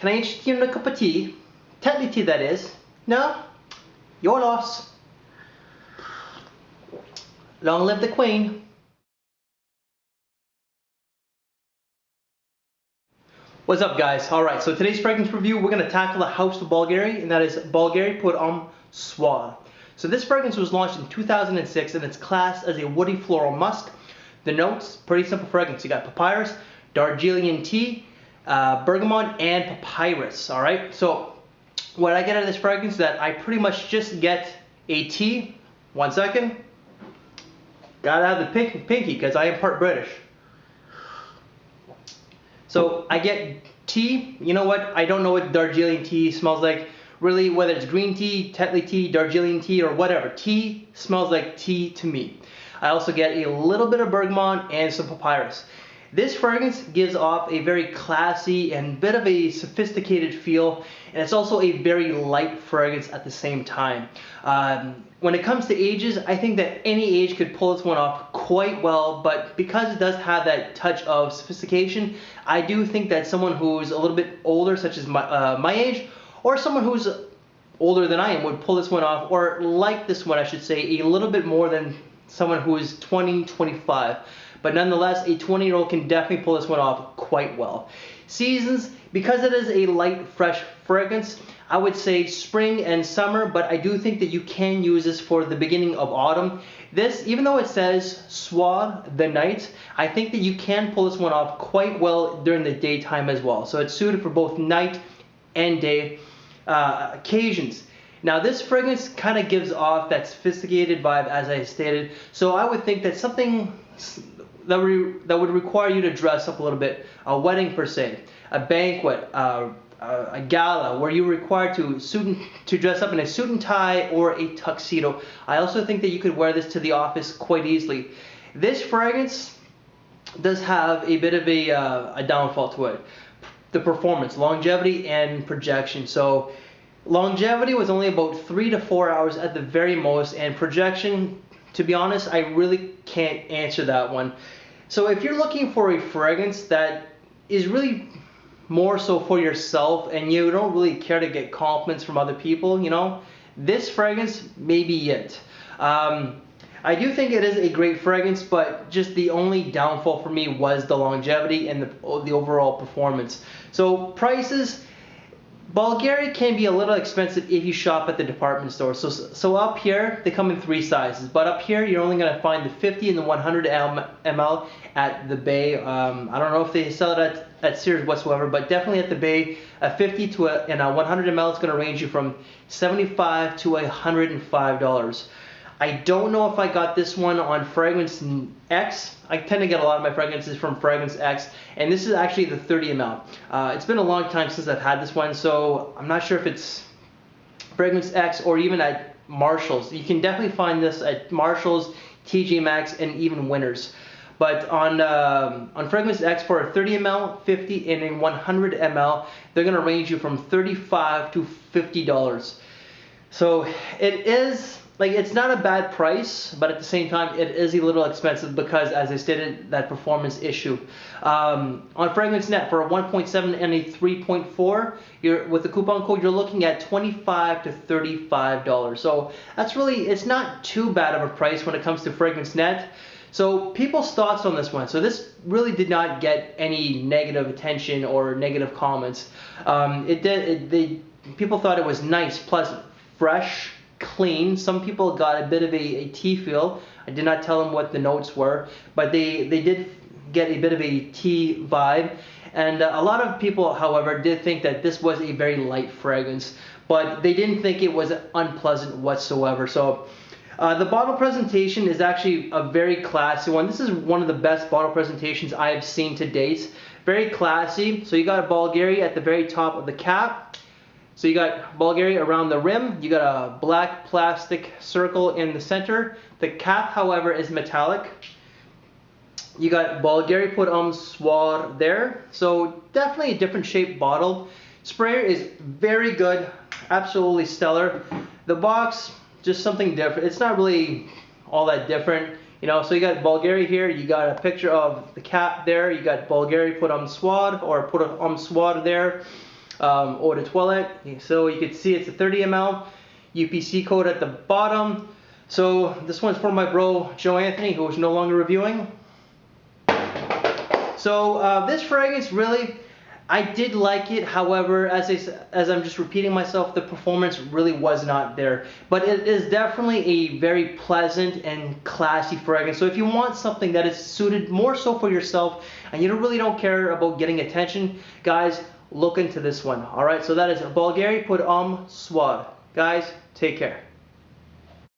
Can I interest you in a cup of tea? Tetley tea, that is. No? Your loss. Long live the Queen. What's up, guys? Alright, so today's fragrance review, we're going to tackle the house of Bvlgari, and that is Bvlgari Pour Homme Soir. So this fragrance was launched in 2006, and it's classed as a woody floral musk. The notes, pretty simple fragrance. You got papyrus, Darjeeling tea, bergamot, and papyrus. Alright, so what I get out of this fragrance is that I pretty much just get a tea. 1 second. Gotta have the pinky because I am part British. So I get tea. You know what? I don't know what Darjeeling tea smells like. Really, whether it's green tea, Tetley tea, Darjeeling tea, or whatever. Tea smells like tea to me. I also get a little bit of bergamot and some papyrus. This fragrance gives off a very classy and bit of a sophisticated feel, and it's also a very light fragrance at the same time. When it comes to ages, I think that any age could pull this one off quite well, but because it does have that touch of sophistication, I do think that someone who's a little bit older, such as my age, or someone who's older than I am, would pull this one off, or like this one, I should say, a little bit more than someone who is 20, 25. But nonetheless, a 20-year-old can definitely pull this one off quite well. Seasons, because it is a light, fresh fragrance, I would say spring and summer, but I do think that you can use this for the beginning of autumn. This, even though it says soir, the night, I think that you can pull this one off quite well during the daytime as well. So it's suited for both night and day occasions. Now this fragrance kind of gives off that sophisticated vibe, as I stated, so I would think that something that would require you to dress up a little bit, a wedding per se, a banquet, a gala where you're required to dress up in a suit and tie or a tuxedo. I also think that you could wear this to the office quite easily. This fragrance does have a bit of a downfall to it. The performance, longevity, and projection. So longevity was only about 3 to 4 hours at the very most, and projection, to be honest, I really can't answer that one. So if you're looking for a fragrance that is really more so for yourself and you don't really care to get compliments from other people, you know, this fragrance may be it. I do think it is a great fragrance, but just the only downfall for me was the longevity and the overall performance. So prices, Bvlgari can be a little expensive if you shop at the department store. So up here, they come in 3 sizes, but up here you're only going to find the 50 and the 100 ml at the Bay. I don't know if they sell it at Sears whatsoever, but definitely at the Bay, a 50 to a 100 ml is going to range you from $75 to $105. I don't know if I got this one on Fragrance X. I tend to get a lot of my fragrances from Fragrance X, and this is actually the 30 ml. It's been a long time since I've had this one, so I'm not sure if it's Fragrance X or even at Marshall's. You can definitely find this at Marshall's, TJ Maxx, and even Winners. But on Fragrance X for a 30 ml, 50, and a 100 ml, they're going to range you from $35 to $50. So it is, like, it's not a bad price, but at the same time, it is a little expensive because, as I stated, that performance issue. On Fragrance Net, for a 1.7 and a 3.4, with the coupon code, you're looking at $25 to $35. So that's really, it's not too bad of a price when it comes to Fragrance Net. So people's thoughts on this one. So this really did not get any negative attention or negative comments. People thought it was nice, pleasant, fresh, clean. Some people got a bit of a tea feel. I did not tell them what the notes were, but they did get a bit of a tea vibe. And a lot of people, however, did think that this was a very light fragrance, but they didn't think it was unpleasant whatsoever. So the bottle presentation is actually a very classy one. This is one of the best bottle presentations I have seen to date. Very classy. So you got a Bvlgari at the very top of the cap. So you got Bvlgari around the rim. You got a black plastic circle in the center. The cap, however, is metallic. You got Bvlgari Pour Homme Soir there. So definitely a different shaped bottle. Sprayer is very good. Absolutely stellar. The box, just something different. It's not really all that different, you know. So you got Bvlgari here, you got a picture of the cap there, you got Bvlgari Pour Homme Soir or Pour Homme Soir there. eau de toilette. So you can see it's a 30 ml UPC code at the bottom. So this one's for my bro Joe Anthony, who is no longer reviewing. So this fragrance, really, I did like it. However, as I'm just repeating myself, the performance really was not there. But it is definitely a very pleasant and classy fragrance. So if you want something that is suited more so for yourself and you really don't care about getting attention, guys, look into this one. All right, so that is Bvlgari Pour Homme Soir. Guys, take care.